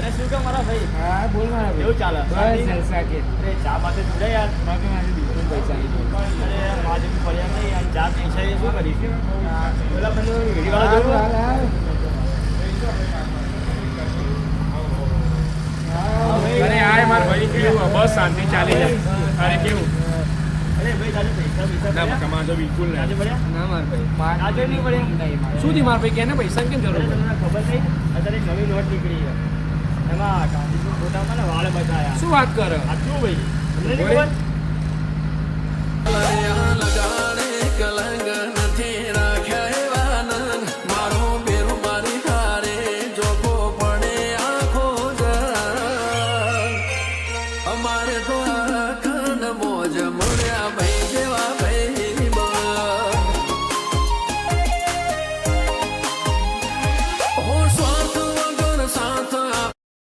અરે શું કે મારા ભાઈ? હા બોલ મારા ભાઈ. કેવું ચાલે? બસ જલસા કે. અરે ચા માટે જોડે યાર. બાકી મારે બિલકુલ પૈસા નહીં. અરે મારે બી પડ્યા નહીં યાર. ચા પૈસા એ શું કરીશું? પેલા પેલું વિડીયો હાલ, જોયું? હાલ. અરે યાર માર ભાઈ કેવું બસ શાંતિ ચાલી જાય. અરે કેવું અરે ભાઈ તારે પૈસા પૈસા ના પડ્યા? કમા તો બિલકુલ આજે નહીં. પડ્યા? ના મારા ભાઈ. આજે નહીં પડ્યા? નહીં મારા. શું થી માર ભાઈ કેને પૈસા કેમ જરૂર અરે પડે? તમને ખબર નહીં? અત્યારે એક નવી નોટ નીકળી છે. એમાં ગાંધીજીના ફોટામાં ને વાળ બતાયા. શું વાત કરે? સાચું ભાઈ? તમને નહીં બોલે? ખબર?